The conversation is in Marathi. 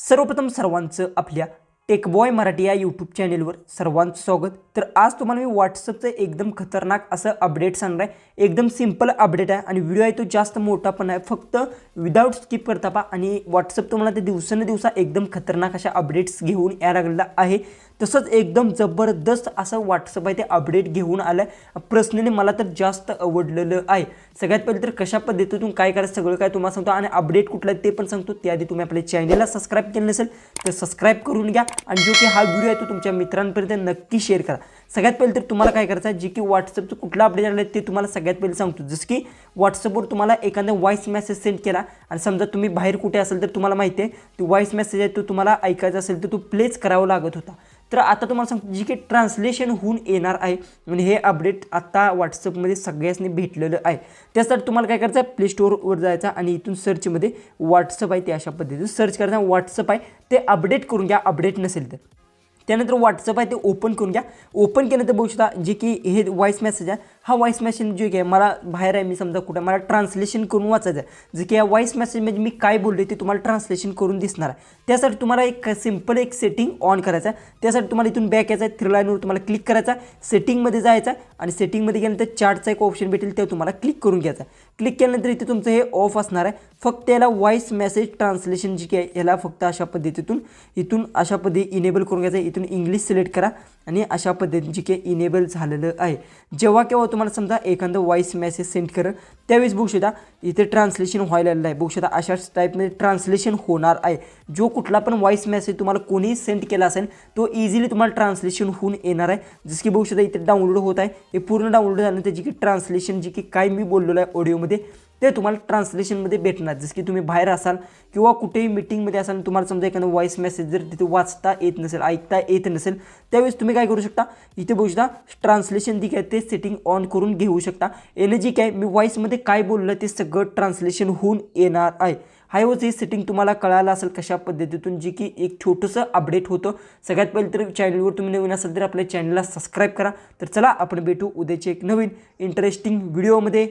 सर्वप्रथम सर्वांचं आपल्या टेकबॉय मराठी या यूट्यूब चॅनेलवर सर्वांचं स्वागत। तर आज तुम्हाला मी व्हॉट्सअपचं एकदम खतरनाक असं अपडेट सांगणार आहे। एकदम सिंपल अपडेट आहे आणि व्हिडिओ आहे तो जास्त मोठा पण आहे, फक्त विदाउट स्किप करता पहा। आणि व्हॉट्सअप तुम्हाला ते दिवसेंदिवस एकदम खतरनाक अशा अपडेट्स घेऊन यायला लागलेला आहे। तसंच एकदम जबरदस्त असं व्हॉट्सअप आहे ते अपडेट घेऊन आलं। पर्सनली मला तर जास्त आवडलेलं आहे। सगळ्यात पहिले तर कशा पद्धतीतून काय करायचं सगळं काय तुम्हाला सांगतो आणि अपडेट कुठला आहे ते पण सांगतो। त्याआधी तुम्ही आपल्या चॅनलला सबस्क्राइब केलं नसेल तर सबस्क्राइब करून घ्या आणि जो की हा व्हिडिओ आहे तो तुमच्या मित्रांपर्यंत नक्की शेअर करा। सगळ्यात पहिले तर तुम्हाला काय करायचं आहे, जे की व्हॉट्सअपचं कुठला अपडेट आलं ते तुम्हाला सगळ्यात पहिले सांगतो। जसं की व्हॉट्सअपवर तुम्हाला एखादा व्हॉइस मेसेज सेंड केला आणि समजा तुम्ही बाहेर कुठे असेल तर तुम्हाला माहिती आहे तो व्हॉइस मेसेज आहे तो तुम्हाला ऐकायचा असेल तर तो प्लेच करावा लागत होता। तर आता तुम्हाला सांगतो जे की ट्रान्सलेशन होऊन येणार आहे आणि हे अपडेट आता व्हॉट्सअपमध्ये सगळ्यांनी भेटलेलं आहे। त्यासाठी तुम्हाला काय करायचं आहे, प्ले स्टोअरवर जायचं आणि इथून सर्चमध्ये व्हॉट्सअप आहे ते अशा पद्धतीने सर्च करायचं। व्हॉट्सअप आहे ते अपडेट करून घ्या अपडेट नसेल तर। त्यानंतर व्हॉट्सअप आहे ते ओपन करून घ्या। ओपन केल्यानंतर बघू शकता जे की हे व्हॉइस मेसेज आहे, हा व्हॉइस मेसेज जे की मला बाहेर आहे, मी समजा कुठं मला ट्रान्सलेशन करून वाचायचं आहे। जे की या व्हॉइस मेसेजमध्ये मी काय बोलले ते तुम्हाला ट्रान्सलेशन करून दिसणार आहे। त्यासाठी तुम्हाला एक सिंपल एक सेटिंग ऑन करायचं आहे। त्यासाठी तुम्हाला इथून बॅक यायचं आहे, 3 लाईनवर तुम्हाला क्लिक करायचं आहे, सेटिंगमध्ये जायचं आहे आणि सेटिंगमध्ये गेल्यानंतर चार्टचा एक ऑप्शन भेटेल ते तुम्हाला क्लिक करून घ्यायचं आहे। क्लिक केल्यानंतर इथे तुमचं हे ऑफ असणार आहे। फक्त याला व्हॉइस मेसेज ट्रान्सलेशन जे की याला फक्त अशा पद्धतीतून इथून अशा पद्धती इनेबल करून घ्यायचं आहे। इथून इंग्लिश सिलेक्ट करा आणि अशा पद्धतीने जे की इनेबल झालेलं आहे। जेव्हा केव्हा तुम्हाला समजा एखादं व्हॉइस मेसेज सेंड करा त्यावेळेस बघू शकता इथे ट्रान्सलेशन व्हायला आहे। बघू शकता अशा टाईपमध्ये ट्रान्सलेशन होणार आहे। जो कुठला पण व्हॉइस मेसेज तुम्हाला कोणी सेंड केला असेल तो इझिली तुम्हाला ट्रान्सलेशन होऊन येणार आहे। जसं की बघू शकता इथे डाउनलोड होत आहे, हे पूर्ण डाउनलोड झाल्यानंतर जे की ट्रान्सलेशन जे की काय मी बोललेलो आहे ऑडिओमध्ये ते तुम्हाला ट्रान्सलेशनमध्ये भेटणार। जसं की तुम्ही बाहेर असाल किंवा कुठेही मीटिंगमध्ये असाल, तुम्हाला समजा एखादा व्हॉइस मेसेज जर तिथे वाचता येत नसेल ऐकता येत नसेल त्यावेळेस तुम्ही काय करू शकता, इथे बघू शकता ट्रान्सलेशन जे काय ते सेटिंग ऑन करून घेऊ शकता। याने जे काय मी व्हॉइसमध्ये काय बोललं ते सगळं ट्रान्सलेशन होऊन येणार आहे। हायवच हे सेटिंग तुम्हाला कळालं असेल कशा पद्धतीतून, जे की एक छोटंसं अपडेट होतं। सगळ्यात पहिले तर चॅनलवर तुम्ही नवीन असाल तर आपल्या चॅनलला सबस्क्राईब करा। तर चला आपण भेटू उद्याचे एक नवीन इंटरेस्टिंग व्हिडिओमध्ये।